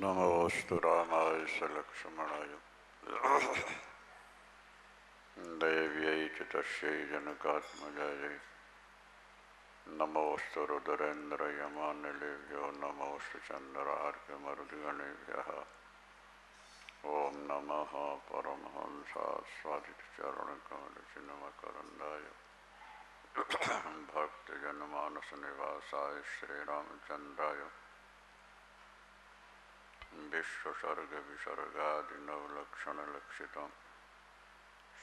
नमोस्तु रामाय सलक्ष्मणाय देव्यै च तस्यै जनकात्मजायै नमोस्तु रुद्रेन्द्रयमानिलेभ्यो नमोस्तु चन्द्रार्कमरुद्गणेभ्यः ओम नमः परमहंसास्वादितचरणकमलचिन्मकरन्दाय भक्तजनमानसनिवासाय श्रीरामचन्द्राय विश्वसर्गविसर्गादिनवलक्षणलक्षितम्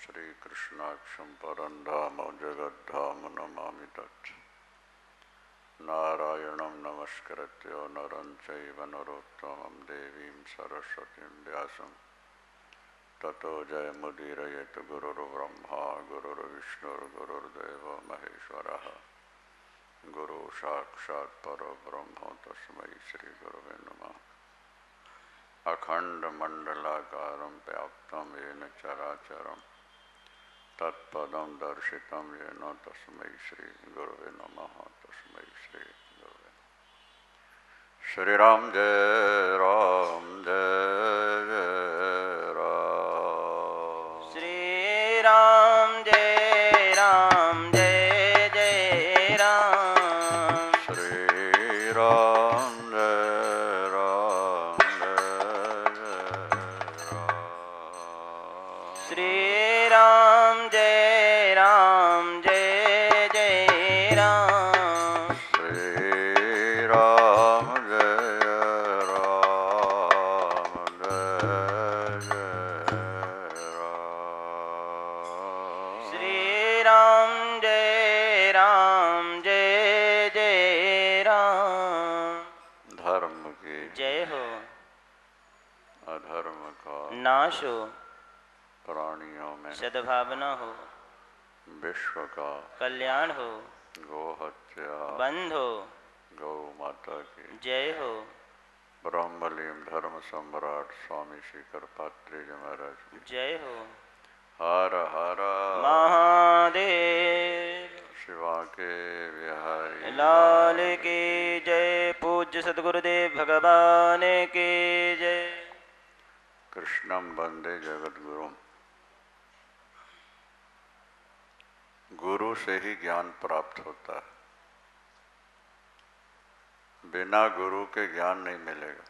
श्रीकृष्णाक्षं परं धाम जगद्धाम नमामि तत् नारायणं नमस्कृत्य नरं चैव नरोत्तमं देवीं सरस्वतीं व्यासं ततो जयमुदीरयेत गुरुर्ब्रह्मा गुरुर्विष्णुर्गुरुर्देवो महेश्वरः गुरु साक्षात् परब्रह्म तस्मै श्रीगुरवे नमः। अखंडमंडलाकारं व्याप्तं येन चराचरं तत्पदं दर्शितं येन तस्मै श्री गुरवे नमः। तस्मै श्री गुरवे नमः। श्री राम जय राम जय जय राम। श्री राम जय राम जय जय राम। श्री राम नाश हो, प्राणियों में सद्भावना हो, विश्व का कल्याण हो, गोहत्या बंध हो, गौ माता की जय हो। ब्रह्मलीन धर्म सम्राट स्वामी श्री कृपात्री जी महाराज की जय हो। हर हर महादेव। शिवा के बिहारी लाल की जय। पूज्य सद्गुरुदेव भगवान की जय। कृष्णं वंदे जगद्गुरुम। गुरु से ही ज्ञान प्राप्त होता है, बिना गुरु के ज्ञान नहीं मिलेगा।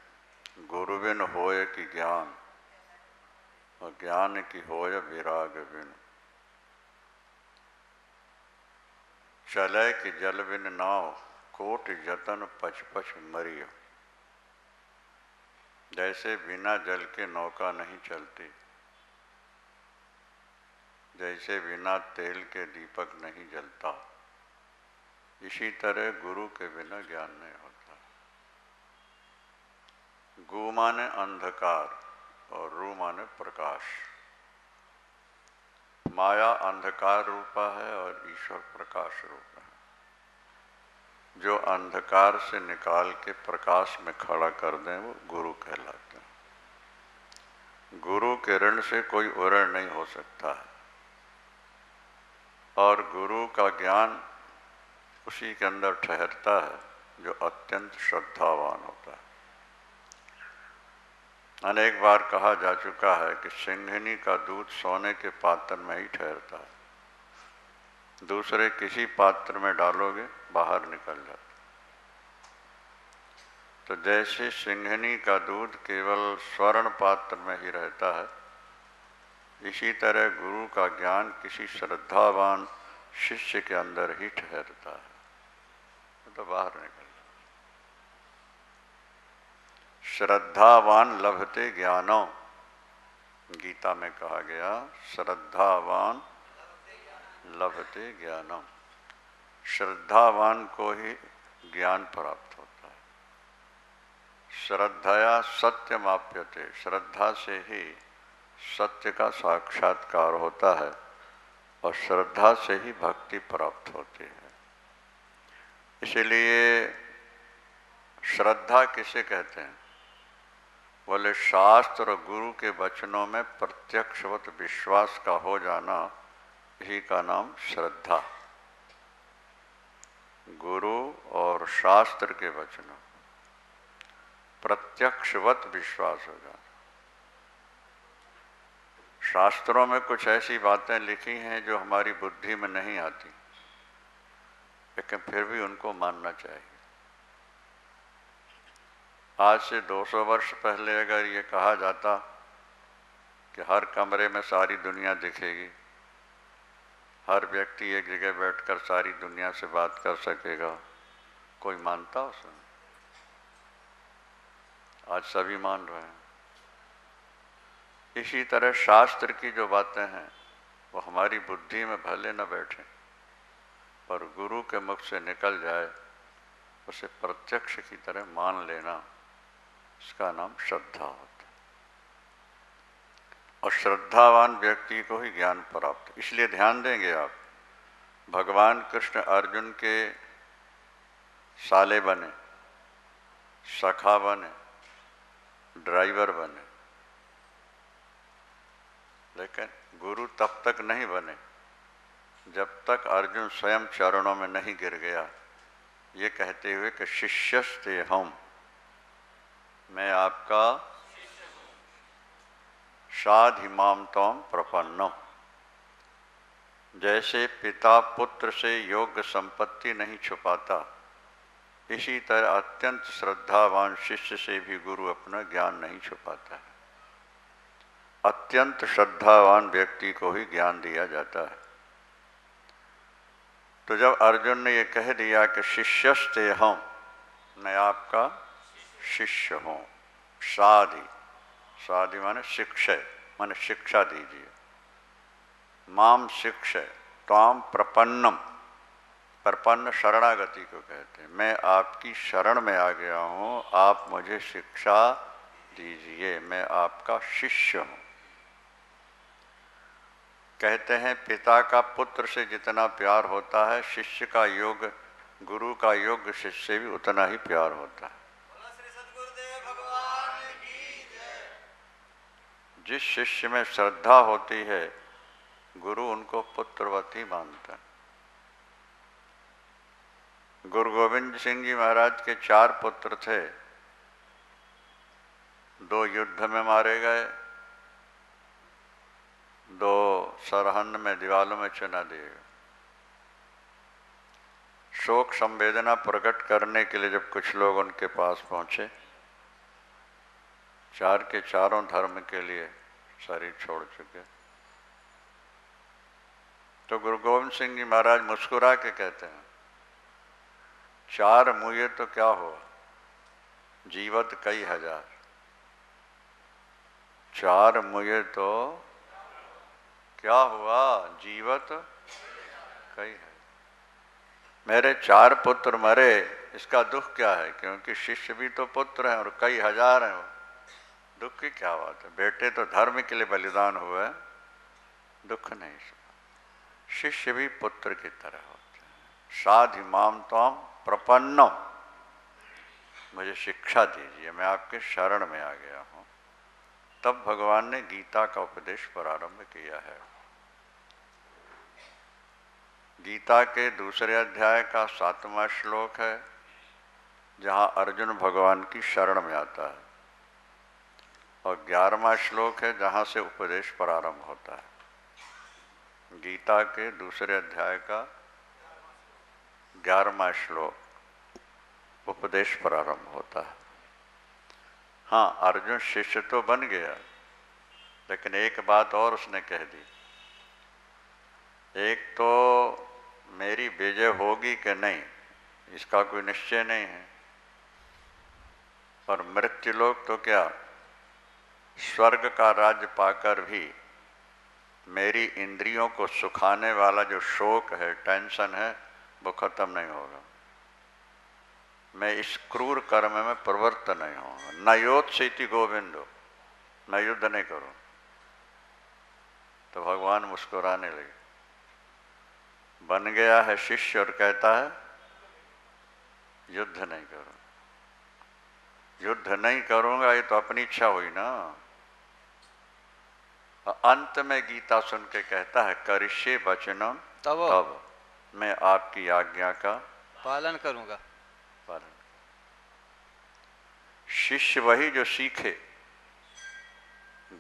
गुरु बिन होय कि ज्ञान, और ज्ञान की होय विराग बिन। चले कि जल बिन नाव, कोट जतन पच पच मरियो। जैसे बिना जल के नौका नहीं चलती, जैसे बिना तेल के दीपक नहीं जलता, इसी तरह गुरु के बिना ज्ञान नहीं होता। गु माने अंधकार और रू माने प्रकाश। माया अंधकार रूपा है और ईश्वर प्रकाश रूप है। जो अंधकार से निकाल के प्रकाश में खड़ा कर दें वो गुरु कहलाते हैं। गुरु के ऋण से कोई उरण नहीं हो सकता है, और गुरु का ज्ञान उसी के अंदर ठहरता है जो अत्यंत श्रद्धावान होता है। अनेक बार कहा जा चुका है कि सिंघनी का दूध सोने के पात्र में ही ठहरता है, दूसरे किसी पात्र में डालोगे बाहर निकल जाता। तो जैसे सिंघनी का दूध केवल स्वर्ण पात्र में ही रहता है, इसी तरह गुरु का ज्ञान किसी श्रद्धावान शिष्य के अंदर ही ठहरता है, तो बाहर निकल जाता। श्रद्धावान लभते ज्ञानो, गीता में कहा गया श्रद्धावान लभते ज्ञानम। श्रद्धावान को ही ज्ञान प्राप्त होता है। श्रद्धया सत्य माप्यते, श्रद्धा से ही सत्य का साक्षात्कार होता है, और श्रद्धा से ही भक्ति प्राप्त होती है। इसलिए श्रद्धा किसे कहते हैं? बोले शास्त्र और गुरु के वचनों में प्रत्यक्षवत विश्वास का हो जाना, इसी का नाम श्रद्धा। गुरु और शास्त्र के वचनों प्रत्यक्षवत विश्वास हो जाता। शास्त्रों में कुछ ऐसी बातें लिखी हैं जो हमारी बुद्धि में नहीं आती, लेकिन फिर भी उनको मानना चाहिए। आज से 200 वर्ष पहले अगर ये कहा जाता कि हर कमरे में सारी दुनिया दिखेगी, हर व्यक्ति एक जगह बैठकर सारी दुनिया से बात कर सकेगा, कोई मानता उसे? आज सभी मान रहे हैं। इसी तरह शास्त्र की जो बातें हैं वो हमारी बुद्धि में भले न बैठे, पर गुरु के मुख से निकल जाए, उसे प्रत्यक्ष की तरह मान लेना, इसका नाम श्रद्धा होता है। और श्रद्धावान व्यक्ति को ही ज्ञान प्राप्त। इसलिए ध्यान देंगे आप, भगवान कृष्ण अर्जुन के साले बने, सखा बने, ड्राइवर बने, लेकिन गुरु तब तक नहीं बने जब तक अर्जुन स्वयं चरणों में नहीं गिर गया, ये कहते हुए कि शिष्यस्ते हम, मैं आपका साधिमाम त्वं प्रपन्नम। जैसे पिता पुत्र से योग्य संपत्ति नहीं छुपाता, इसी तरह अत्यंत श्रद्धावान शिष्य से भी गुरु अपना ज्ञान नहीं छुपाता है। अत्यंत श्रद्धावान व्यक्ति को ही ज्ञान दिया जाता है। तो जब अर्जुन ने ये कह दिया कि शिष्यस्ते हम, मैं आपका शिष्य हूँ, साधि माने शिक्षय, माने शिक्षा दीजिए, माम शिक्षय त्वाम प्रपन्नम, प्रपन्न शरणागति को कहते हैं, मैं आपकी शरण में आ गया हूँ, आप मुझे शिक्षा दीजिए, मैं आपका शिष्य हूँ। कहते हैं पिता का पुत्र से जितना प्यार होता है, शिष्य का योग, गुरु का योग शिष्य से भी उतना ही प्यार होता है। जिस शिष्य में श्रद्धा होती है, गुरु उनको पुत्रवती मानता है। गुरु गोविंद सिंह जी महाराज के 4 पुत्र थे, 2 युद्ध में मारे गए, 2 सरहद में दीवालों में चुना दिए। शोक संवेदना प्रकट करने के लिए जब कुछ लोग उनके पास पहुंचे, 4 के चारों धर्म के लिए शरीर छोड़ चुके, तो गुरु गोविंद सिंह जी महाराज मुस्कुरा के कहते हैं, 4 मुए तो क्या हुआ, जीवत कई हजार। 4 मुए तो क्या हुआ, जीवत कई है। मेरे 4 पुत्र मरे, इसका दुख क्या है? क्योंकि शिष्य भी तो पुत्र हैं और कई हजार हैं, दुख की क्या बात है? बेटे तो धर्म के लिए बलिदान हुए, दुख नहीं। शिष्य भी पुत्र की तरह होते हैं। साधिमाम त्वं प्रपन्नम, मुझे शिक्षा दीजिए, मैं आपके शरण में आ गया हूँ। तब भगवान ने गीता का उपदेश प्रारंभ किया है। गीता के दूसरे अध्याय का 7वां श्लोक है, जहाँ अर्जुन भगवान की शरण में आता है, और 11वां श्लोक है जहाँ से उपदेश प्रारंभ होता है। गीता के दूसरे अध्याय का 11वां श्लोक उपदेश प्रारंभ होता है। हाँ, अर्जुन शिष्य तो बन गया, लेकिन एक बात और उसने कह दी, एक तो मेरी विजय होगी कि नहीं इसका कोई निश्चय नहीं है, और मृत्युलोक तो क्या, स्वर्ग का राज्य पाकर भी मेरी इंद्रियों को सुखाने वाला जो शोक है, टेंशन है, वो खत्म नहीं होगा। मैं इस क्रूर कर्म में प्रवृत्त नहीं होगा। न योत्सिति गोविंदो, मैं युद्ध नहीं करूं। तो भगवान मुस्कुराने लगे। बन गया है शिष्य और कहता है युद्ध नहीं करूं। युद्ध नहीं करूंगा, ये तो अपनी इच्छा हुई ना। अंत में गीता सुन के कहता है करिष्ये वचनम तब, मैं आपकी आज्ञा का पालन करूंगा। पालन। शिष्य वही जो सीखे,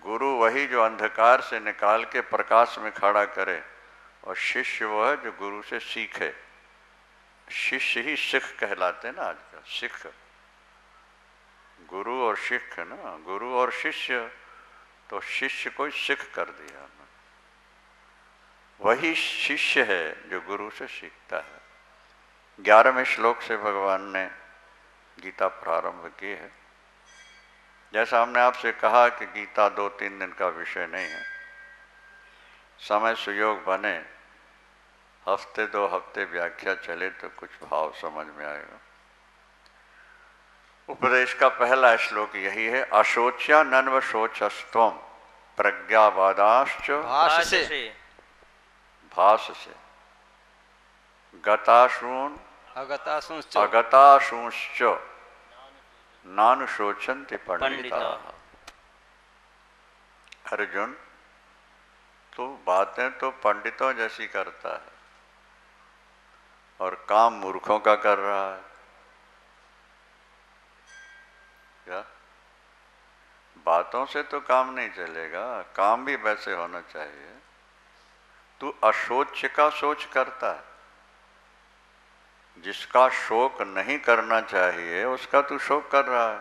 गुरु वही जो अंधकार से निकाल के प्रकाश में खड़ा करे, और शिष्य वह जो गुरु से सीखे। शिष्य ही सिख कहलाते ना आजकल, सिख। गुरु और सिख ना, गुरु और शिष्य, तो शिष्य को सिख कर दिया। वही शिष्य है जो गुरु से सीखता है। 11वें श्लोक से भगवान ने गीता प्रारंभ की है। जैसा हमने आपसे कहा कि गीता 2-3 दिन का विषय नहीं है, समय सुयोग बने, हफ्ते 2 हफ्ते व्याख्या चले तो कुछ भाव समझ में आएगा। उपदेश का पहला श्लोक यही है, अशोच्या नन्व शोचस्त्वम प्रज्ञावादाश्च भास से गताशून अगताशूंश्च नानुशोचन्ति पंडिता। अर्जुन, तो बातें तो पंडितों जैसी करता है और काम मूर्खों का कर रहा है। क्या? बातों से तो काम नहीं चलेगा, काम भी वैसे होना चाहिए। तू अशोच का सोच करता है, जिसका शोक नहीं करना चाहिए उसका तू शोक कर रहा है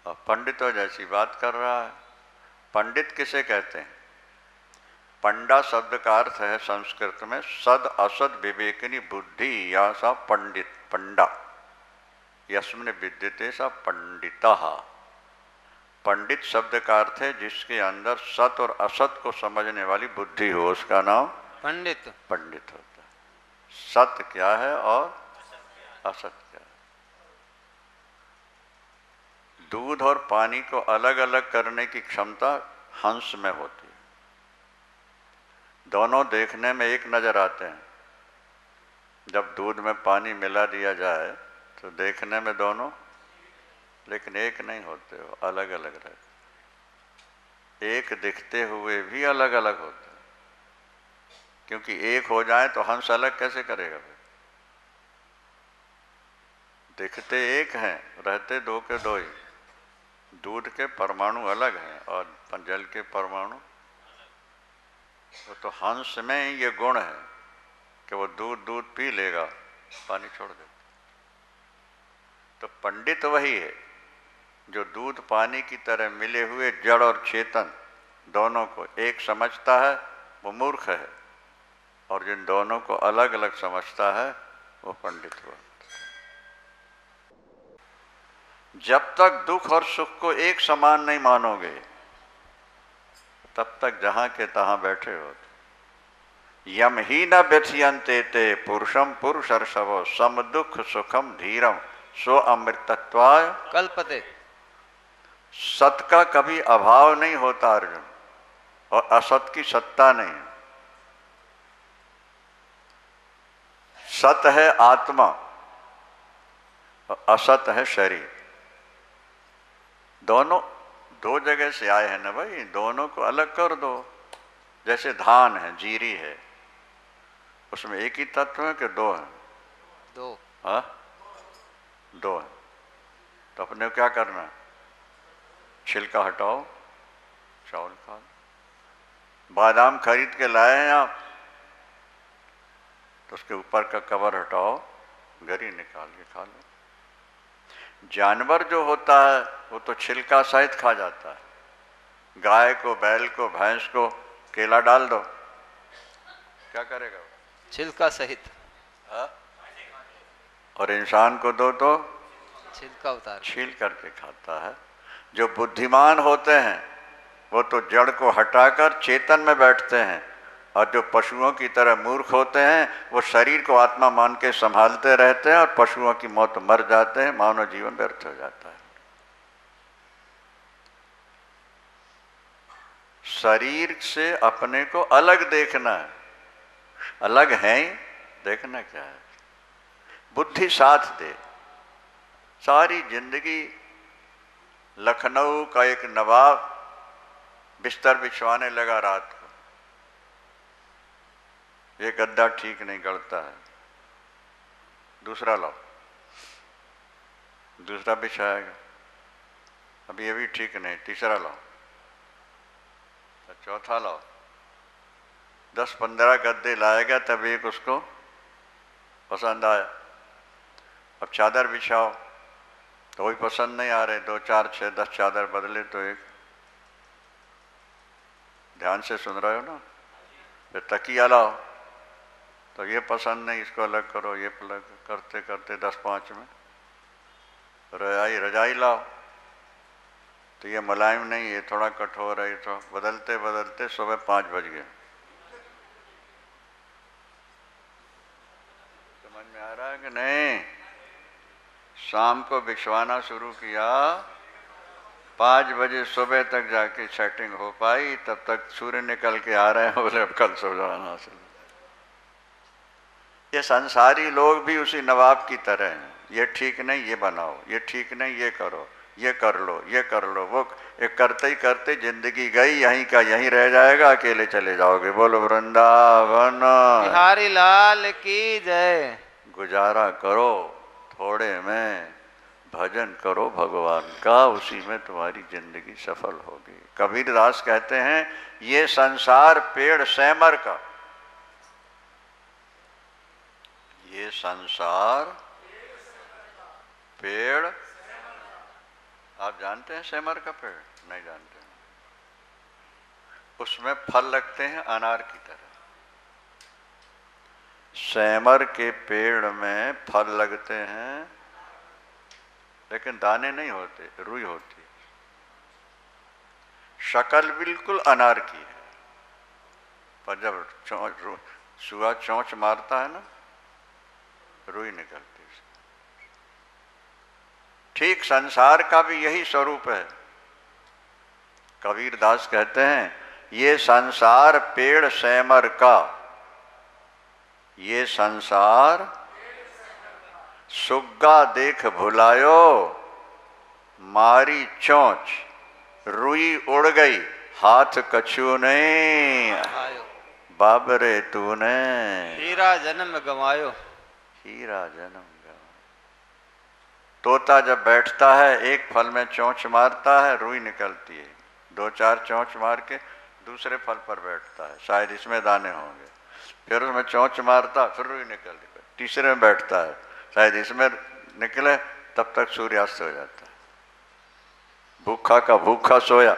और पंडितों जैसी बात कर रहा है। पंडित किसे कहते हैं? पंडा शब्द का अर्थ है संस्कृत में सद असद विवेकिनी बुद्धि या सा पंडित, पंडा यस्मिन् विद्यते सा पंडितः। पंडित शब्द का अर्थ है जिसके अंदर सत और असत को समझने वाली बुद्धि हो, उसका नाम पंडित होता है। सत्य क्या है और असत क्या है? दूध और पानी को अलग अलग करने की क्षमता हंस में होती है। दोनों देखने में एक नजर आते हैं। जब दूध में पानी मिला दिया जाए तो देखने में दोनों, लेकिन एक नहीं होते, हो अलग अलग रहते। एक दिखते हुए भी अलग अलग होते हैं, क्योंकि एक हो जाए तो हंस अलग कैसे करेगा फिर? दिखते एक हैं, रहते दो के दो ही। दूध के परमाणु अलग हैं और जल के परमाणु, तो हंस में ये गुण है कि वो दूध पी लेगा, पानी छोड़ देगा। तो पंडित वही है जो दूध पानी की तरह मिले हुए जड़ और चेतन दोनों को एक समझता है, वो मूर्ख है, और जिन दोनों को अलग अलग समझता है वो पंडित हुआ। जब तक दुख और सुख को एक समान नहीं मानोगे तब तक जहां के तहां बैठे हो। यम ही न व्यथयन्ते ते पुरुषम पुरुषर्षवो सम दुख सुखम धीरम सो अमृतत्वाय कल्पते। सत का कभी अभाव नहीं होता अर्जुन, और असत की सत्ता नहीं। सत है आत्मा और असत है शरीर। दोनों दो जगह से आए हैं ना भाई, दोनों को अलग कर दो। जैसे धान है, जीरी है, उसमें एक ही तत्व है कि दो है? दो। हाँ, दो है। तो अपने क्या करना है? छिलका हटाओ, चावल खा लो। बादाम खरीद के लाए हैं आप, तो उसके ऊपर का कवर हटाओ, गरी निकाल के खा लो। जानवर जो होता है वो तो छिलका सहित खा जाता है। गाय को, बैल को, भैंस को केला डाल दो, क्या करेगा वो? छिलका सहित। हाँ? और इंसान को दो तो छिलका उतार छील करके खाता है। जो बुद्धिमान होते हैं वो तो जड़ को हटाकर चेतन में बैठते हैं, और जो पशुओं की तरह मूर्ख होते हैं वो शरीर को आत्मा मान के संभालते रहते हैं और पशुओं की मौत मर जाते हैं, मानव जीवन व्यर्थ हो जाता है। शरीर से अपने को अलग देखना है, अलग है ही, देखना क्या है? बुद्धि साथ दे। सारी जिंदगी लखनऊ का एक नवाब बिस्तर बिछवाने लगा रात को, ये गद्दा ठीक नहीं गड़ता है, दूसरा लाओ। दूसरा बिछाएगा, अब ये भी ठीक नहीं, तीसरा लाओ, तो चौथा लाओ, 10-15 गद्दे लाएगा तब एक उसको पसंद आया। अब चादर बिछाओ तो वही पसंद नहीं आ रहे, 2, 4, 6, 10 चादर बदले तो एक। ध्यान से सुन रहे हो ना? फिर तकिया लाओ तो ये पसंद नहीं, इसको अलग करो, ये अलग करते करते 10-5 में। रजाई लाओ तो ये मुलायम नहीं, ये थोड़ा कठोर है, तो बदलते बदलते सुबह 5 बज गए। समझ में आ रहा है कि नहीं? शाम को बिछवाना शुरू किया, 5 बजे सुबह तक जाके सेटिंग हो पाई, तब तक सूर्य निकल के आ रहे हैं, बोले अब कल सो जाना। ये संसारी लोग भी उसी नवाब की तरह हैं, ये ठीक नहीं ये बनाओ, ये ठीक नहीं ये करो, ये कर लो, ये कर लो, वो एक करते ही करते जिंदगी गई, यहीं का यहीं रह जाएगा, अकेले चले जाओगे। बोलो वृंदावन बिहारी लाल की जय। गुजारा करो थोड़े में, भजन करो भगवान का, उसी में तुम्हारी जिंदगी सफल होगी। कबीरदास कहते हैं ये संसार पेड़ सेमर का, ये संसार पेड़, आप जानते हैं सेमर का पेड़? नहीं जानते। उसमें फल लगते हैं अनार की तरह। सेमर के पेड़ में फल लगते हैं लेकिन दाने नहीं होते, रुई होती। शक्ल बिल्कुल अनार की है, पर जब सुआ चोंच मारता है ना, रुई निकलती है। ठीक संसार का भी यही स्वरूप है। कबीरदास कहते हैं ये संसार पेड़ सेमर का, ये संसार सुग्गा देख भुलायो, मारी चोंच रुई उड़ गई, हाथ कछु नहीं बाबरे तूने, हीरा जन्म गंवायो, हीरा जन्म गंवायो। तोता जब बैठता है एक फल में चोंच मारता है, रुई निकलती है, 2-4 चोंच मार के दूसरे फल पर बैठता है, शायद इसमें दाने होंगे, फिर उसमें चोंच मारता फिर रुई निकलती, तीसरे में बैठता है, शायद इसमें निकले, तब तक सूर्यास्त हो जाता है। भूखा का भूखा सोया।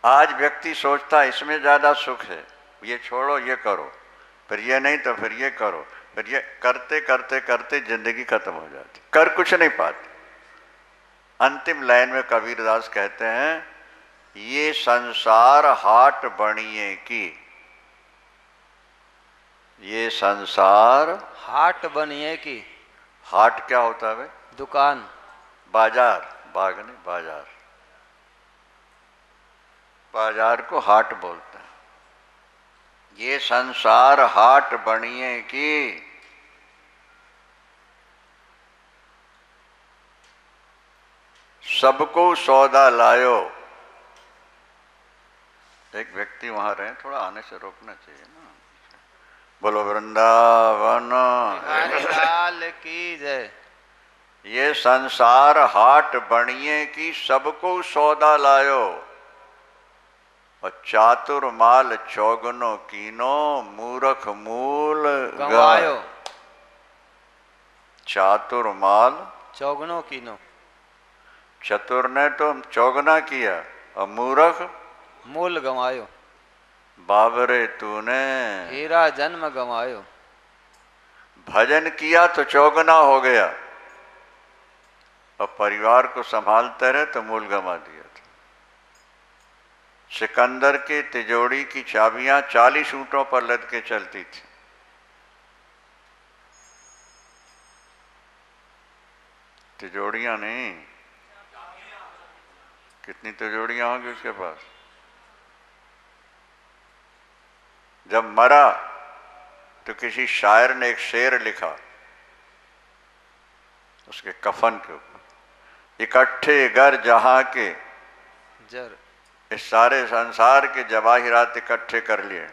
आज व्यक्ति सोचता इसमें ज्यादा सुख है, ये छोड़ो ये करो, फिर ये नहीं तो फिर ये करो, फिर ये करते करते करते जिंदगी खत्म हो जाती, कर कुछ नहीं पाते। अंतिम लाइन में कबीरदास कहते हैं ये संसार हाट बनिए की, ये संसार हाट बनिए की। हाट क्या होता है भाई? दुकान, बाजार, बाग नहीं बाजार, बाजार को हाट बोलते हैं। ये संसार हाट बनिए की, सबको सौदा लायो। एक व्यक्ति वहां रहे, थोड़ा आने से रोकना चाहिए ना। बोलो वृंदावन लाल की जय। ये संसार हाट बनिए की, सबको सौदा लायो, और चातुर माल चौगनो कीनो, मूर्ख मूल गंवायो। चातुर माल चौगनो कीनो, चतुर ने तो चौगना किया और मूर्ख मूल गंवायो, बाबरे तूने हीरा जन्म गंवायो। भजन किया तो चौगना हो गया, और परिवार को संभालते रहे तो मूल गंवा दिया था। सिकंदर के तिजोरी की चाबियां 40 ऊंटों पर लद के चलती थी। तिजोड़ियां नहीं, कितनी तिजोड़ियां होंगी उसके पास। जब मरा तो किसी शायर ने एक शेर लिखा उसके कफन के ऊपर, इकट्ठे घर जहां के जर, इस सारे संसार के जवाहिरात इकट्ठे कर लिए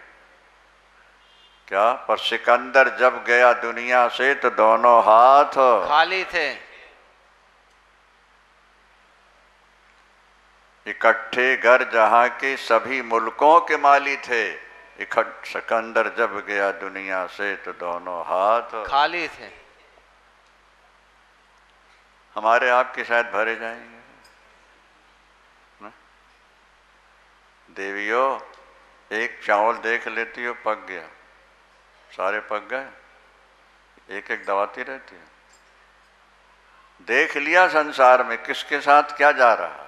क्या, पर सिकंदर जब गया दुनिया से तो दोनों हाथ खाली थे। इकट्ठे घर जहां के सभी मुल्कों के माली थे, इकट्ठ सिकंदर जब गया दुनिया से तो दोनों हाथ खाली थे। हमारे आपके शायद भरे जाएंगे ना? देवियों, एक चावल देख लेती हो पक गया, सारे पक गए, एक एक दबाती रहती है। देख लिया संसार में किसके साथ क्या जा रहा है,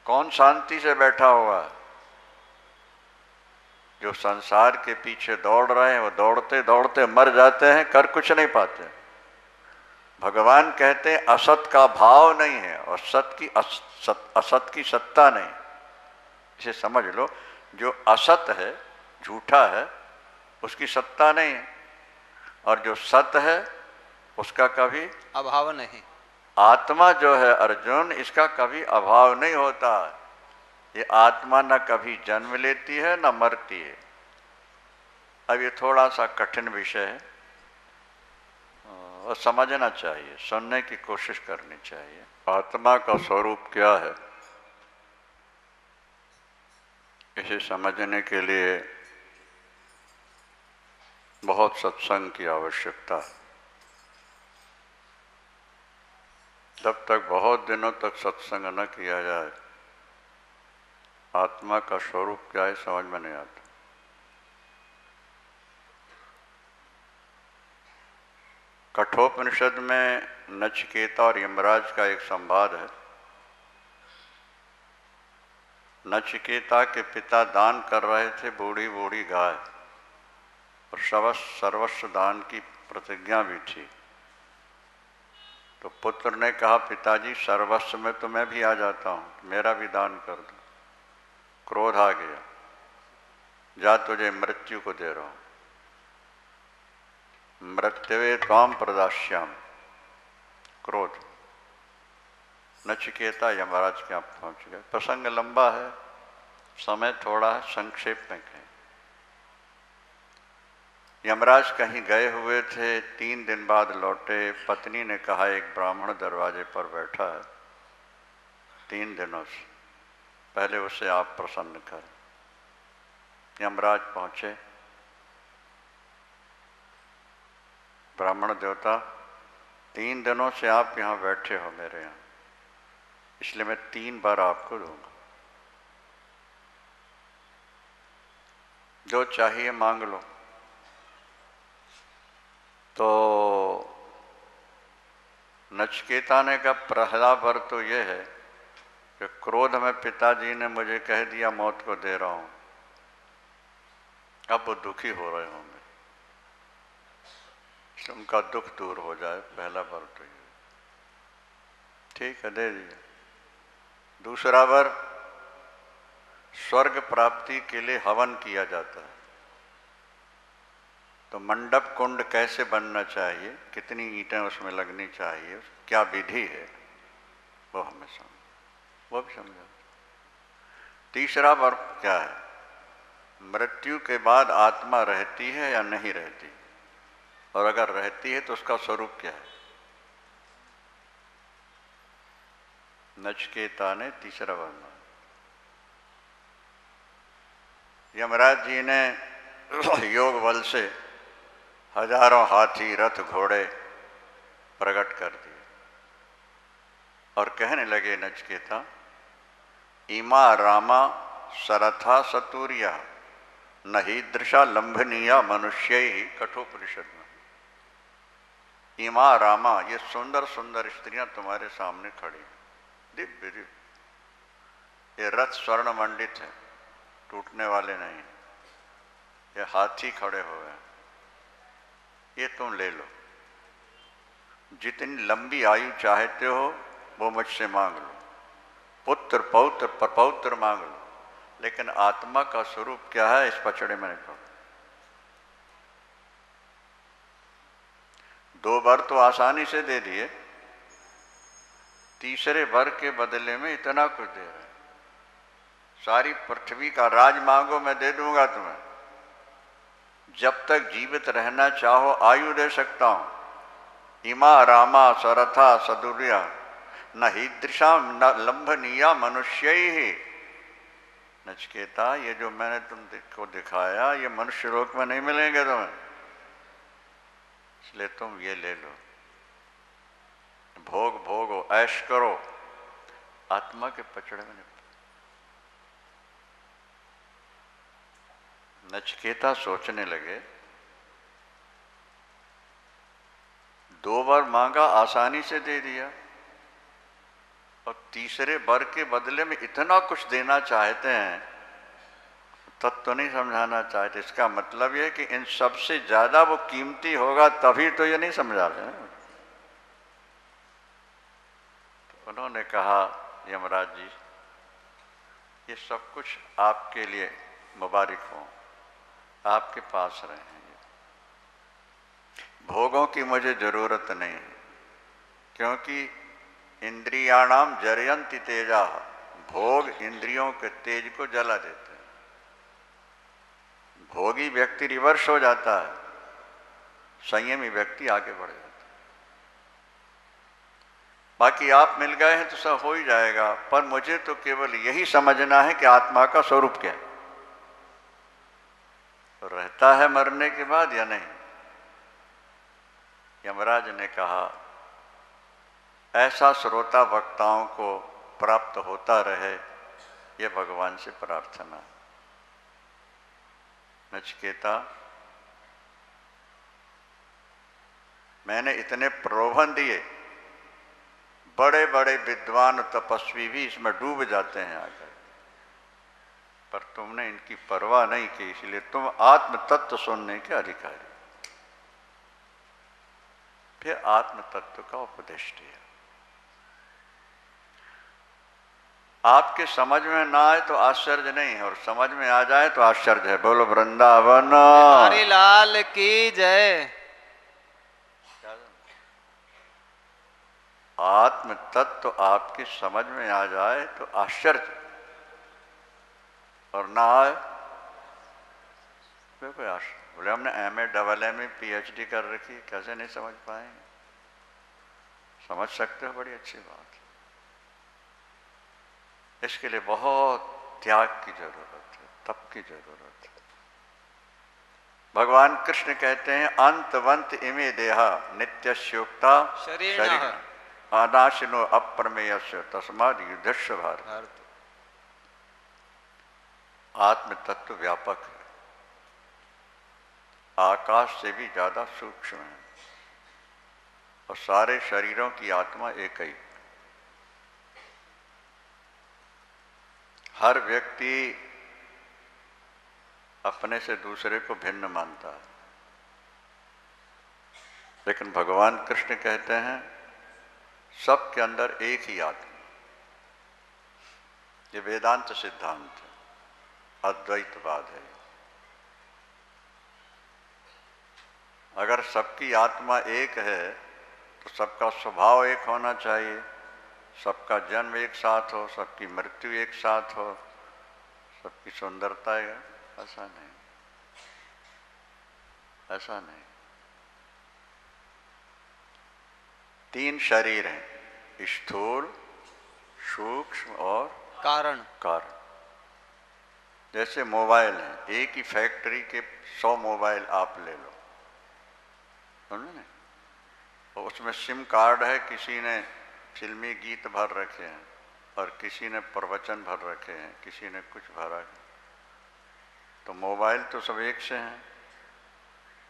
कौन शांति से बैठा हुआ है। जो संसार के पीछे दौड़ रहे हैं वो दौड़ते दौड़ते मर जाते हैं, कर कुछ नहीं पाते। भगवान कहते हैं असत का भाव नहीं है और असत की सत्ता नहीं। इसे समझ लो, जो असत है, झूठा है, उसकी सत्ता नहीं है, और जो सत है उसका कभी अभाव नहीं। आत्मा जो है अर्जुन, इसका कभी अभाव नहीं होता। ये आत्मा न कभी जन्म लेती है न मरती है। अब ये थोड़ा सा कठिन विषय है और समझना चाहिए, सुनने की कोशिश करनी चाहिए। आत्मा का स्वरूप क्या है, इसे समझने के लिए बहुत सत्संग की आवश्यकता है। जब तक बहुत दिनों तक सत्संग न किया जाए, आत्मा का स्वरूप क्या है समझ में नहीं आता। कठोपनिषद में नचिकेता और यमराज का एक संवाद है। नचिकेता के पिता दान कर रहे थे बूढ़ी बूढ़ी गाय, और सर्वस्व दान की प्रतिज्ञा भी थी। तो पुत्र ने कहा, पिताजी सर्वस्व में तो मैं भी आ जाता हूँ, मेरा भी दान कर दो। क्रोध आ गया, जा तुझे मृत्यु को दे रहा हूँ, मृत्युवे त्वाम प्रदास्याम। क्रोध। नचिकेता यमराज के यहाँ पहुँच गए। प्रसंग लंबा है, समय थोड़ा है, संक्षेप में कहें। यमराज कहीं गए हुए थे, 3 दिन बाद लौटे। पत्नी ने कहा, एक ब्राह्मण दरवाजे पर बैठा है 3 दिनों से, पहले उसे आप प्रसन्न करें। यमराज पहुंचे। ब्राह्मण देवता, 3 दिनों से आप यहाँ बैठे हो मेरे यहाँ, इसलिए मैं 3 बार आपको दूंगा, जो चाहिए मांग लो। तो नचिकेता ने कहा, पहला वर तो ये है कि क्रोध में पिताजी ने मुझे कह दिया मौत को दे रहा हूं, अब वो दुखी हो रहे होंगे, उनका दुख दूर हो जाए। पहला वर तो ये, ठीक है, दे दिया। दूसरा वर, स्वर्ग प्राप्ति के लिए हवन किया जाता है, तो मंडप कुंड कैसे बनना चाहिए, कितनी ईंटें उसमें लगनी चाहिए, क्या विधि है, वो हमें वो भी समझा। तीसरा वर्ग क्या है, मृत्यु के बाद आत्मा रहती है या नहीं रहती, और अगर रहती है तो उसका स्वरूप क्या है। नचिकेता ने तीसरा वर्ण। यमराज जी ने योग बल से हजारों हाथी रथ घोड़े प्रकट कर दिए और कहने लगे, नचिकेता, इमा रामा सरथा सतूरिया नहीं दृशा लंभनीया मनुष्य ही। कठोपनिषद में इमा रामा, ये सुंदर सुंदर स्त्रियां तुम्हारे सामने खड़ी, दिव्य दिव्य, ये रथ स्वर्ण मंडित है, टूटने वाले नहीं, ये हाथी खड़े हुए हैं, ये तुम ले लो, जितनी लंबी आयु चाहते हो वो मुझसे मांग लो, पुत्र पौत्र प्रपौत्र मांग लो, लेकिन आत्मा का स्वरूप क्या है इस पचड़े में नहीं पड़ो। 2 वर तो आसानी से दे दिए, तीसरे वर के बदले में इतना कुछ दे रहे, सारी पृथ्वी का राज मांगो मैं दे दूंगा तुम्हें, जब तक जीवित रहना चाहो आयु दे सकता हूं। इमा रामा सरथा सदुर्या न हीदृशाम न लंभनीया मनुष्य ही। नचिकेता, ये जो मैंने तुमको दिखाया ये मनुष्य लोक में नहीं मिलेंगे तुम्हें, इसलिए तुम ये ले लो, भोग भोगो, ऐश करो, आत्मा के पचड़े में। नचिकेता सोचने लगे, 2 बार मांगा, आसानी से दे दिया, और तीसरे वर के बदले में इतना कुछ देना चाहते हैं, तब तो नहीं समझाना चाहते। इसका मतलब यह है कि इन सबसे ज्यादा वो कीमती होगा, तभी तो ये नहीं समझा रहे हैं। तो उन्होंने कहा, यमराज जी ये सब कुछ आपके लिए मुबारक हो, आपके पास रहे हैं, भोगों की मुझे जरूरत नहीं है, क्योंकि इंद्रियाणाम जरयंति तेजा, भोग इंद्रियों के तेज को जला देते हैं। भोगी व्यक्ति रिवर्स हो जाता है, संयमी व्यक्ति आगे बढ़ जाता है। बाकी आप मिल गए हैं तो सब हो ही जाएगा, पर मुझे तो केवल यही समझना है कि आत्मा का स्वरूप क्या है, तो रहता है मरने के बाद या नहीं। यमराज ने कहा, ऐसा श्रोता वक्ताओं को प्राप्त होता रहे, ये भगवान से प्रार्थना है। नचिकेता, मैंने इतने प्रलोभन दिए, बड़े बड़े विद्वान तपस्वी भी इसमें डूब जाते हैं आकर, पर तुमने इनकी परवाह नहीं की, इसलिए तुम आत्म तत्व सुनने के अधिकारी। फिर आत्म तत्व का उपदेश दिया। आपके समझ में ना आए तो आश्चर्य नहीं है, और समझ में आ जाए तो आश्चर्य है। बोलो वृंदावन हरि लाल की जय। आत्म तत्व आपकी समझ में आ जाए तो आश्चर्य, और ना आए तो कोई आश्चर्य। बोले हमने MA AA PhD कर रखी, कैसे नहीं समझ पाएंगे? समझ सकते हो, बड़ी अच्छी बात। इसके लिए बहुत त्याग की जरूरत है, तप की जरूरत है। भगवान कृष्ण कहते हैं, अंतवंत इमे देहा नित्यस्योक्ता शरीर अनाशिनो अप्रमेयस्य तस्माद् युद्धस्य भारत। आत्म तत्व व्यापक है, आकाश से भी ज्यादा सूक्ष्म है, और सारे शरीरों की आत्मा एक ही। हर व्यक्ति अपने से दूसरे को भिन्न मानता है, लेकिन भगवान कृष्ण कहते हैं सबके अंदर एक ही आत्मा। ये वेदांत सिद्धांत है, अद्वैतवाद है। अगर सबकी आत्मा एक है तो सबका स्वभाव एक होना चाहिए, सबका जन्म एक साथ हो, सबकी मृत्यु एक साथ हो, सबकी सुंदरता है। ऐसा नहीं, ऐसा नहीं। 3 शरीर हैं, स्थूल, सूक्ष्म और कारण। जैसे मोबाइल है, एक ही फैक्ट्री के 100 मोबाइल आप ले लो, समझे? और उसमें सिम कार्ड है, किसी ने फिल्मी गीत भर रखे हैं, और किसी ने प्रवचन भर रखे हैं, किसी ने कुछ भरा है। तो मोबाइल तो सब एक से हैं,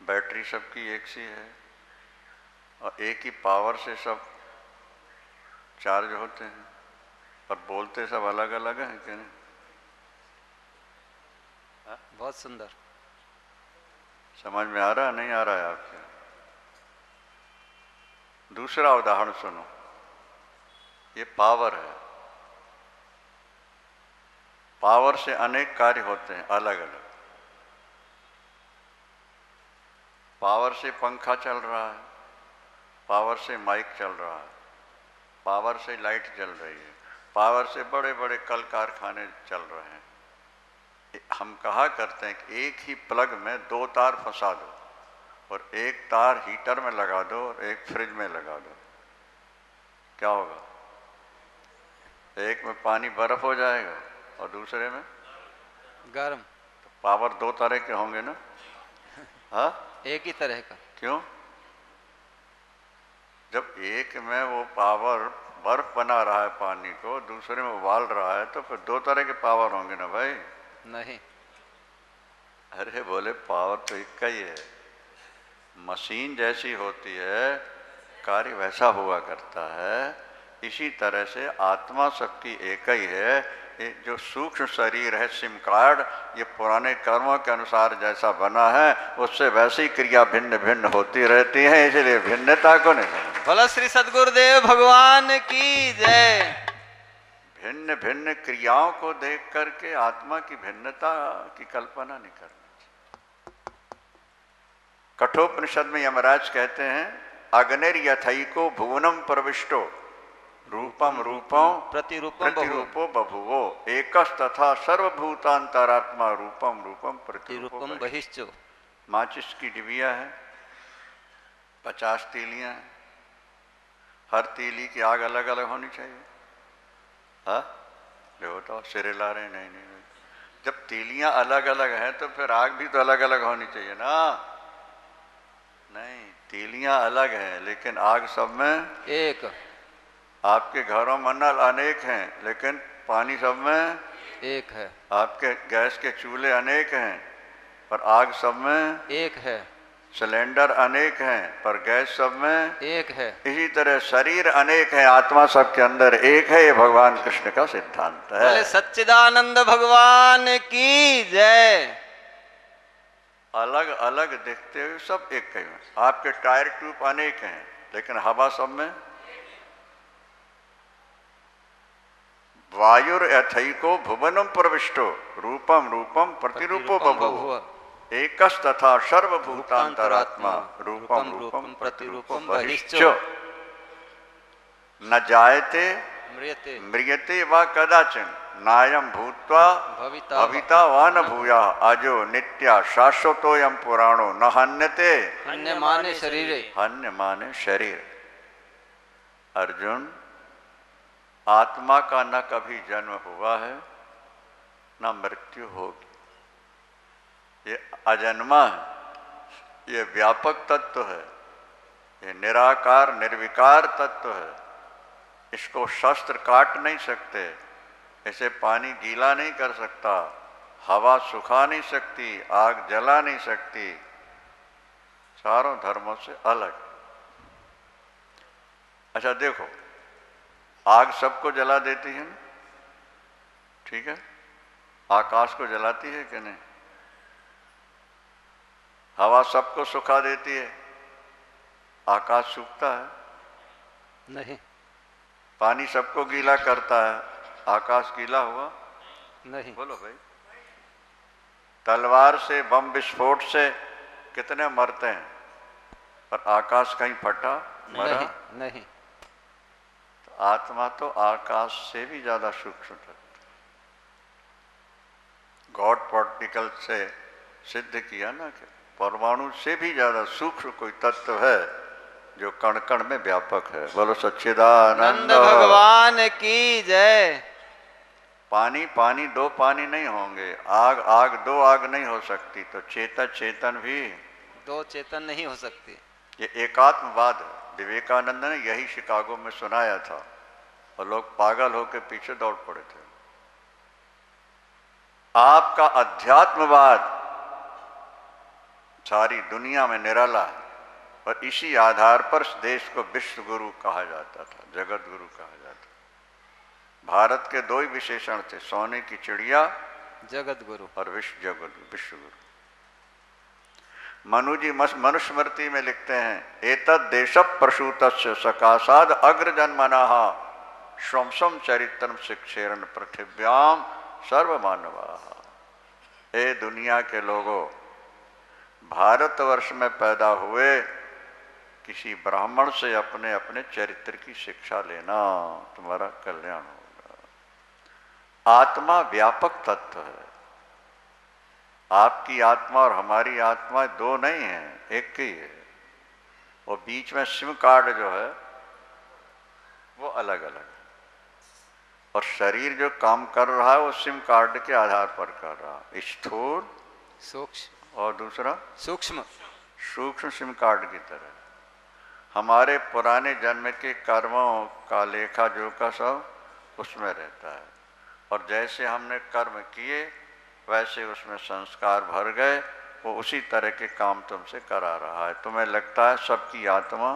बैटरी सबकी एक सी है, और एक ही पावर से सब चार्ज होते हैं, और बोलते सब अलग अलग हैं कि नहीं? बहुत सुंदर। समझ में आ रहा नहीं आ रहा है आपके? दूसरा उदाहरण सुनो, ये पावर है, पावर से अनेक कार्य होते हैं अलग अलग। पावर से पंखा चल रहा है, पावर से माइक चल रहा है, पावर से लाइट जल रही है, पावर से बड़े बड़े कल कारखाने चल रहे हैं। हम कहा करते हैं कि एक ही प्लग में 2 तार फंसा दो, और एक तार हीटर में लगा दो और एक फ्रिज में लगा दो, क्या होगा? एक में पानी बर्फ हो जाएगा और दूसरे में गर्म। तो पावर दो तरह के होंगे ना? हाँ, एक ही तरह का। क्यों? जब एक में वो पावर बर्फ बना रहा है पानी को, दूसरे में उबाल रहा है, तो फिर दो तरह के पावर होंगे ना भाई? नहीं। अरे बोले पावर तो एक का ही है, मशीन जैसी होती है, कार्य वैसा हुआ करता है। इसी तरह से आत्मा सबकी एक ही है। ये जो सूक्ष्म शरीर है सिम कार्ड, ये पुराने कर्मों के अनुसार जैसा बना है उससे वैसी क्रिया भिन्न भिन्न होती रहती है, इसलिए भिन्नता को नहीं। बोलो श्री सद्गुरुदेव भगवान की जय। भिन्न भिन्न क्रियाओं को देख करके आत्मा की भिन्नता की कल्पना नहीं करनी। कठोपनिषद में यमराज कहते हैं, अग्निर्यथैको भुवनम प्रविष्टो रूपम रूपम प्रतिरूपो बभुवो एकस तथा सर्वभूतांतरात्मा रूपम रूपम प्रतिरूपम बहिश्चो। माचिस की डिबिया है, 50 तीलियां हैं, हर तीली की आग अलग अलग होनी चाहिए। हाँ, देखो सिरे ला रहे नहीं, नहीं। जब तीलियां अलग अलग हैं तो फिर आग भी तो अलग अलग होनी चाहिए ना? नहीं, तीलियां अलग हैं लेकिन आग सब में एक। आपके घरों में नल अनेक हैं लेकिन पानी सब में एक है। आपके गैस के चूल्हे अनेक हैं पर आग सब में एक है। सिलेंडर अनेक हैं पर गैस सब में एक है। इसी तरह शरीर अनेक है, आत्मा सबके अंदर एक है। ये भगवान कृष्ण का सिद्धांत है। बोले सच्चिदानंद भगवान की जय। अलग अलग दिखते हुए सब एक ही हैं। आपके टायर ट्यूब अनेक हैं लेकिन हवा सब में। वायुर्यथैको भुवनम प्रविष्टो रूपम रूपम प्रतिरूपो बभूव एकस तथा सर्वभूतांतरात्मा रूपम रूपम प्रतिरूपम बहिश्च न जायते म्रियते वा कदाचिन नायम भूत्वा भविता वा न भूया अजो नित्या शाश्वतोयम पुराणो न हन्यते हन्यमाने शरीरे। हन्यमाने शरीर। अर्जुन, आत्मा का न कभी जन्म हुआ है न मृत्यु होगी। ये अजन्मा है, ये व्यापक तत्व है, ये निराकार निर्विकार तत्व है। इसको शस्त्र काट नहीं सकते, इसे पानी गीला नहीं कर सकता, हवा सुखा नहीं सकती, आग जला नहीं सकती। चारों धर्मों से अलग। अच्छा देखो, आग सबको जला देती है ना, ठीक है? आकाश को जलाती है कि नहीं? हवा सबको सुखा देती है, आकाश सूखता है नहीं। पानी सबको गीला करता है, आकाश गीला हुआ नहीं। बोलो भाई। तलवार से, बम विस्फोट से कितने मरते हैं पर आकाश कहीं फटा मरा नहीं, नहीं। तो आत्मा तो आकाश से भी ज्यादा सूक्ष्म तत्व। गॉड पार्टिकल से सिद्ध किया ना कि परमाणु से भी ज्यादा सूक्ष्म कोई तत्व है जो कण कण में व्यापक है। बोलो सच्चिदानंद भगवान की जय। पानी पानी दो पानी नहीं होंगे, आग आग दो आग नहीं हो सकती, तो चेतन चेतन भी दो चेतन नहीं हो सकती। ये एकात्मवाद है। विवेकानंद ने यही शिकागो में सुनाया था और लोग पागल होकर पीछे दौड़ पड़े थे। आपका अध्यात्मवाद सारी दुनिया में निराला है और इसी आधार पर देश को विश्व गुरु कहा जाता था, जगत गुरु कहा जाता था। भारत के दो ही विशेषण थे, सोने की चिड़िया जगत गुरु और विश्व गुरु। मनु जी मनुस्मृति में लिखते हैं, एतद् देश प्रसूतस्य सकाशाद अग्रजन्मनः स्वंसम चरित्रम शिक्षेरन पृथिव्याम सर्वमानवाः। ए दुनिया के लोगों, भारतवर्ष में पैदा हुए किसी ब्राह्मण से अपने अपने चरित्र की शिक्षा लेना, तुम्हारा कल्याण होगा। आत्मा व्यापक तत्व है। आपकी आत्मा और हमारी आत्मा दो नहीं है, एक ही है। और बीच में सिम कार्ड जो है वो अलग अलग है। और शरीर जो काम कर रहा है वो सिम कार्ड के आधार पर कर रहा है, स्थूल सूक्ष्म और दूसरा सूक्ष्म सूक्ष्म सिम कार्ड की तरह। हमारे पुराने जन्म के कर्मों का लेखा जोखा सब उसमें रहता है, और जैसे हमने कर्म किए वैसे उसमें संस्कार भर गए, वो उसी तरह के काम तुमसे करा रहा है। तुम्हें लगता है सबकी आत्मा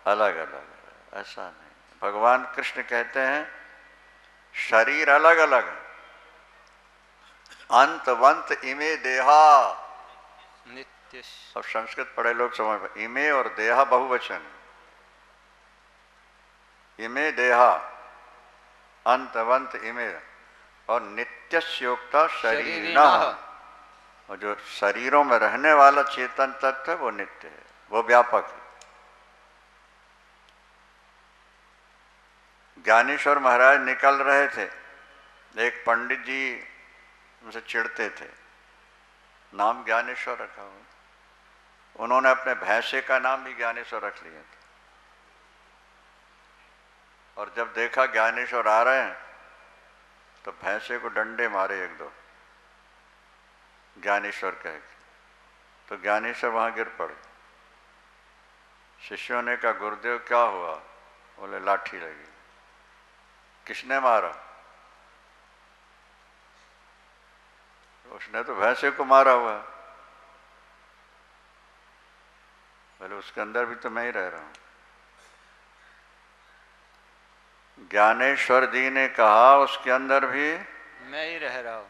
अलग अलग है, ऐसा नहीं। भगवान कृष्ण कहते हैं शरीर अलग अलग है, अंतवंत इमे देहा। नित्य अब संस्कृत पढ़े लोग समझ में, इमे और देहा बहुवचन, इमे देहा अंतवंत इमे, और नित्यस्योक्ता शरीरिणः, और जो शरीरों में रहने वाला चेतन तत्व है वो नित्य है, वो व्यापक है। ज्ञानेश्वर महाराज निकल रहे थे, एक पंडित जी उनसे चिढ़ते थे, नाम ज्ञानेश्वर रखा हुआ, उन्होंने अपने भैंसे का नाम भी ज्ञानेश्वर रख लिया था। और जब देखा ज्ञानेश्वर आ रहे हैं तो भैंसे को डंडे मारे एक दो, ज्ञानेश्वर कह के, तो ज्ञानेश्वर वहां गिर पड़े। शिष्यों ने कहा गुरुदेव क्या हुआ? बोले लाठी लगी। किसने मारा? उसने तो भैंसे को मारा हुआ। बोले उसके अंदर भी तो मैं ही रह रहा हूं। ज्ञानेश्वर जी ने कहा उसके अंदर भी मैं ही रह रहा हूं।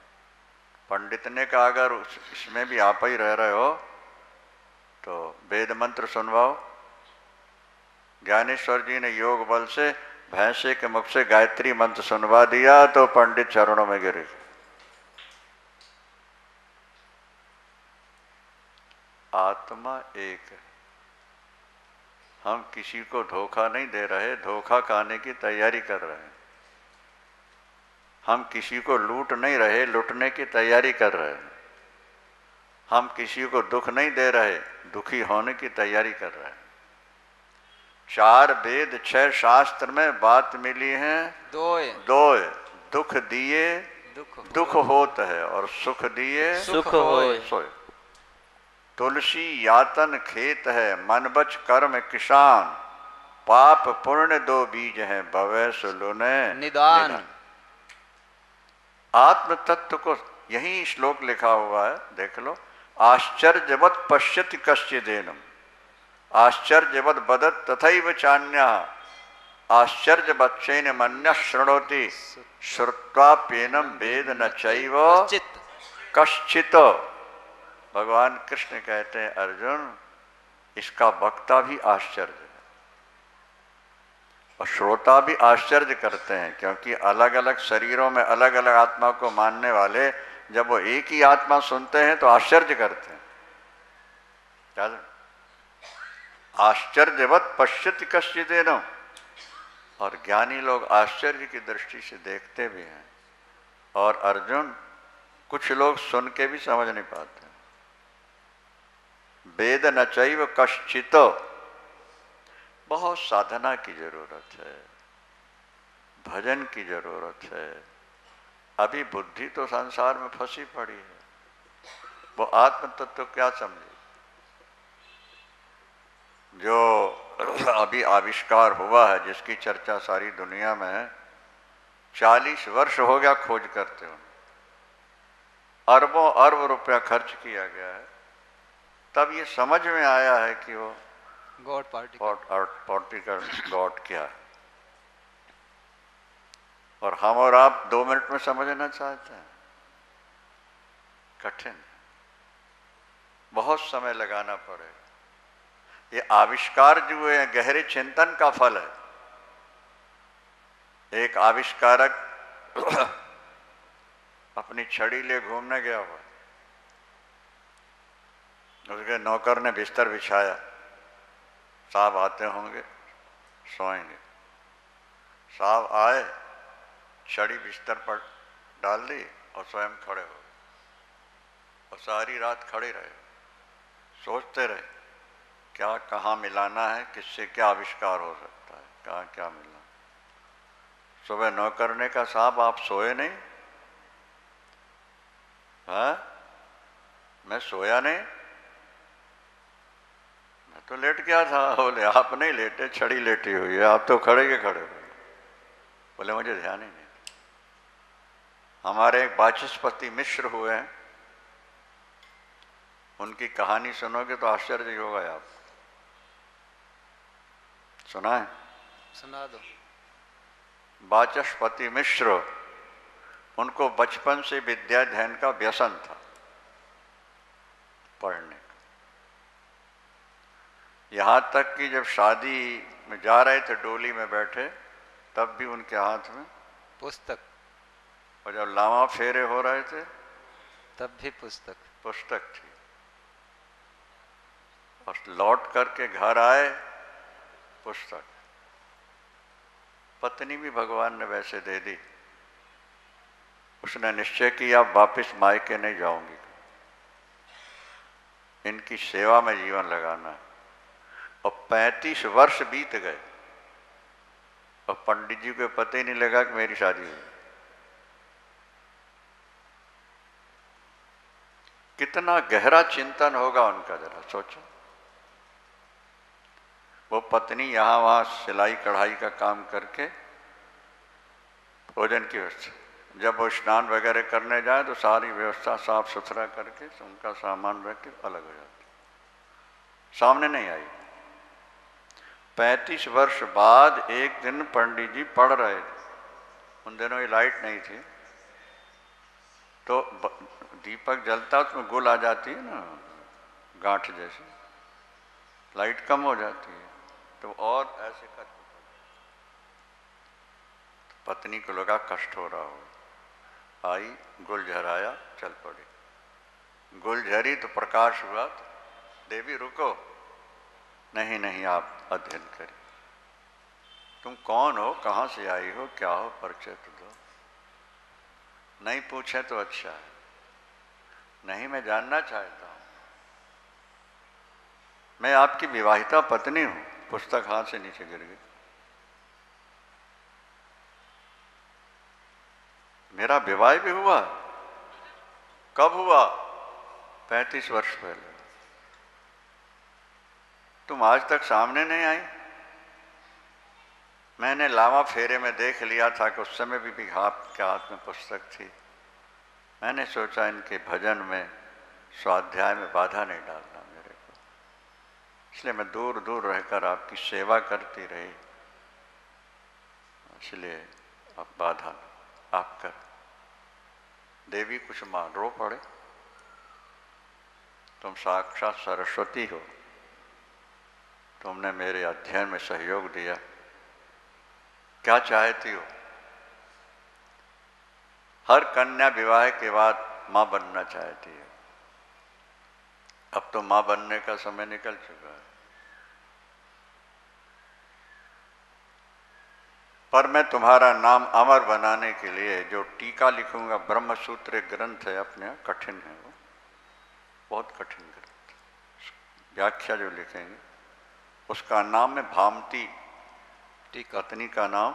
पंडित ने कहा अगर इसमें भी आप ही रह रहे हो तो वेद मंत्र सुनवाओ। ज्ञानेश्वर जी ने योग बल से भैंसे के मुख से गायत्री मंत्र सुनवा दिया तो पंडित चरणों में गिरे। आत्मा एक है, हम किसी को धोखा नहीं दे रहे, धोखा खाने की तैयारी कर रहे हैं। हम किसी को लूट नहीं रहे, लूटने की तैयारी कर रहे हैं। हम किसी को दुख नहीं दे रहे, दुखी होने की तैयारी कर रहे हैं। 4 वेद 6 शास्त्र में बात मिली है दो, दुख दिए दुख होत है और सुख दिए सुख होए। सोए। तुलसी यातन खेत है, मन बच कर्म किसान, पाप पुण्य 2 बीज हैं, भवै सुलुने निदान। आत्म तत्व को यही श्लोक लिखा हुआ है, देख लो। आश्चर्यवत् पश्यति कश्चिदेनम, आश्चर्यवत् बदत तथैव चान्यः, आश्चर्यवच्चैन मन्यः शृणोति, श्रुत्वाप्येनं वेद न चैव कश्चित्। भगवान कृष्ण कहते हैं अर्जुन, इसका वक्ता भी आश्चर्य है और श्रोता भी आश्चर्य करते हैं, क्योंकि अलग अलग शरीरों में अलग अलग आत्मा को मानने वाले जब वो एक ही आत्मा सुनते हैं तो आश्चर्य करते हैं। क्या आश्चर्यवत् पश्यति कश्चिदेन, और ज्ञानी लोग आश्चर्य की दृष्टि से देखते भी हैं। और अर्जुन, कुछ लोग सुन के भी समझ नहीं पाते। वेद न चैव कश्चित्, बहुत साधना की जरूरत है, भजन की जरूरत है। अभी बुद्धि तो संसार में फंसी पड़ी है, वो आत्म तत्व क्या समझे? जो अभी आविष्कार हुआ है, जिसकी चर्चा सारी दुनिया में है, 40 वर्ष हो गया खोज करते हुए, अरबों अरब रुपया खर्च किया गया है, तब ये समझ में आया है कि वो गॉड पार्टिकल गॉड क्या है। और हम और आप 2 मिनट में समझना चाहते हैं, कठिन है, बहुत समय लगाना पड़ेगा। ये आविष्कार जो है गहरे चिंतन का फल है। एक आविष्कारक अपनी छड़ी ले घूमने गया हुआ, उसके नौकर ने बिस्तर बिछाया, साहब आते होंगे सोएंगे। साहब आए, छड़ी बिस्तर पर डाल दी और स्वयं खड़े हो गए और सारी रात खड़े रहे, सोचते रहे क्या कहाँ मिलाना है, किससे क्या आविष्कार हो सकता है, कहाँ क्या मिलना। सुबह 9 करने का साहब आप सोए नहीं? हाँ, मैं सोया नहीं, मैं तो लेट गया था। बोले आप नहीं लेटे, छड़ी लेटी हुई है, आप तो खड़े के खड़े हुए। बोले मुझे ध्यान ही नहीं। हमारे एक वाचस्पति मिश्र हुए हैं, उनकी कहानी सुनोगे तो आश्चर्य होगा। आप सुना है? सुना दो। वाचस्पति मिश्र, उनको बचपन से विद्या अध्ययन का व्यसन था, पढ़ने का। यहां तक कि जब शादी में जा रहे थे, डोली में बैठे, तब भी उनके हाथ में पुस्तक, और जब लावा फेरे हो रहे थे तब भी पुस्तक थी। और लौट करके घर आए, पुस्तक। पत्नी भी भगवान ने वैसे दे दी। उसने निश्चय किया वापिस मायके नहीं जाऊंगी, इनकी सेवा में जीवन लगाना है। और 35 वर्ष बीत गए और पंडित जी को पता ही नहीं लगा कि मेरी शादी हुई। कितना गहरा चिंतन होगा उनका, जरा सोचो। वो पत्नी यहाँ वहाँ सिलाई कढ़ाई का काम करके भोजन की व्यवस्था, जब वो स्नान वगैरह करने जाए तो सारी व्यवस्था साफ सुथरा करके उनका सामान रख के अलग हो जाती, सामने नहीं आई। 35 वर्ष बाद एक दिन पंडित जी पढ़ रहे थे, उन दिनों ये लाइट नहीं थी, तो दीपक जलता, उसमें गुल आ जाती है ना, गांठ जैसी, लाइट कम हो जाती है, तो और ऐसे कर, पत्नी को लगा कष्ट हो रहा हो, आई, गुल झराया, चल पड़ी। गुल झरी तो प्रकाश हुआ, तो देवी रुको, नहीं नहीं आप अध्ययन करिए। तुम कौन हो, कहाँ से आई हो, क्या हो, परिचय तो दो। नहीं पूछे तो अच्छा है, नहीं मैं जानना चाहता हूं, मैं आपकी विवाहिता पत्नी हूं। पुस्तक हाथ से नीचे गिर गई। मेरा विवाह भी हुआ? कब हुआ? 35 वर्ष पहले। तुम आज तक सामने नहीं आई? मैंने लावा फेरे में देख लिया था कि उस समय भी आपके हाथ में पुस्तक थी। मैंने सोचा इनके भजन में, स्वाध्याय में बाधा नहीं डालना मेरे को, इसलिए मैं दूर दूर रहकर आपकी सेवा करती रही। इसलिए आप बाधा आप कर। देवी कुछ मान रो पड़े, तुम साक्षात सरस्वती हो, तुमने मेरे अध्ययन में सहयोग दिया, क्या चाहती हो? हर कन्या विवाह के बाद मां बनना चाहती है। अब तो मां बनने का समय निकल चुका है, पर मैं तुम्हारा नाम अमर बनाने के लिए जो टीका लिखूंगा, ब्रह्म सूत्र एक ग्रंथ है, अपने कठिन है, वो बहुत कठिन ग्रंथ, व्याख्या जो लिखेंगे उसका नाम है भामती। पत्नी का नाम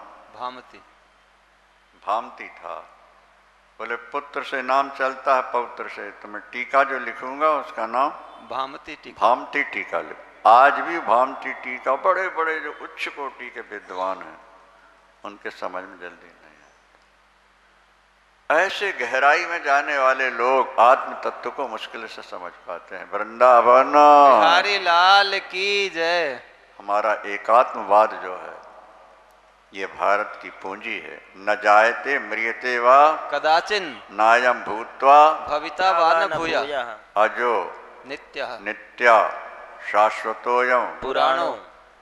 भामती था। बोले पुत्र से नाम चलता है, पौत्र से, तो मैं टीका जो लिखूंगा उसका नाम भामती टीका लिख। आज भी भामती टीका बड़े बड़े जो उच्च कोटि के विद्वान हैं उनके समझ में जल्दी नहीं है। ऐसे गहराई में जाने वाले लोग आत्म तत्व को मुश्किल से समझ पाते हैं। वृंदावन बिहारी लाल की जय। हमारा एकात्मवाद जो है ये भारत की पूंजी है। न जायते म्रियते वा कदाचिन नायम भूत्वा भविता वा न भूया अजो नित्य शाश्वतोयम पुराणो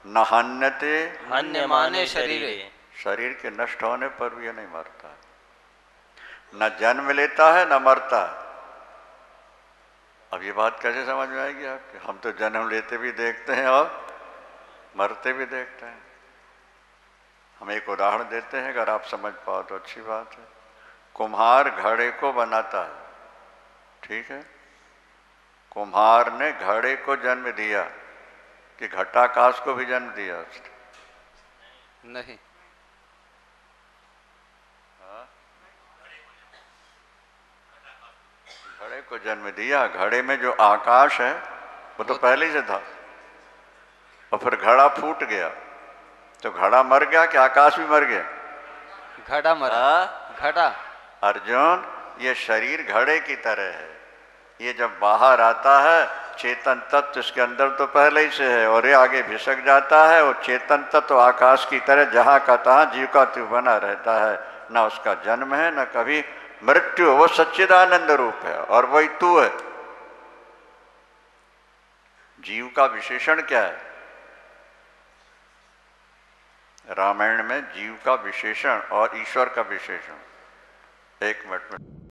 न हन्यते हन्यमाने शरीरे। शरीर के नष्ट होने पर भी यह नहीं मरता, न जन्म लेता है न मरता है। अब ये बात कैसे समझ में आएगी आपके? हम तो जन्म लेते भी देखते हैं और मरते भी देखते हैं। हम एक उदाहरण देते हैं, अगर आप समझ पाओ तो अच्छी बात है। कुम्हार घड़े को बनाता है, ठीक है, कुम्हार ने घड़े को जन्म दिया कि घटाकाश को भी जन्म दिया उसने? नहीं। को जन्म दिया। घड़े में जो आकाश है वो तो पहले से था, और फिर घड़ा फूट गया तो घड़ा मर गया कि आकाश भी मर गया? घड़ा मरा। घड़ा अर्जुन, ये शरीर घड़े की तरह है, ये जब बाहर आता है चेतन तत्व इसके अंदर तो पहले ही से है, और ये आगे भिसक जाता है, और चेतन तत्व आकाश की तरह जहाँ का तहाँ जीव का त्यों बना रहता है, ना उसका जन्म है ना कभी मृत्यु। वो सच्चिदानंद रूप है और वही तू है। जीव का विशेषण क्या है? रामायण में जीव का विशेषण और ईश्वर का विशेषण, एक मिनट में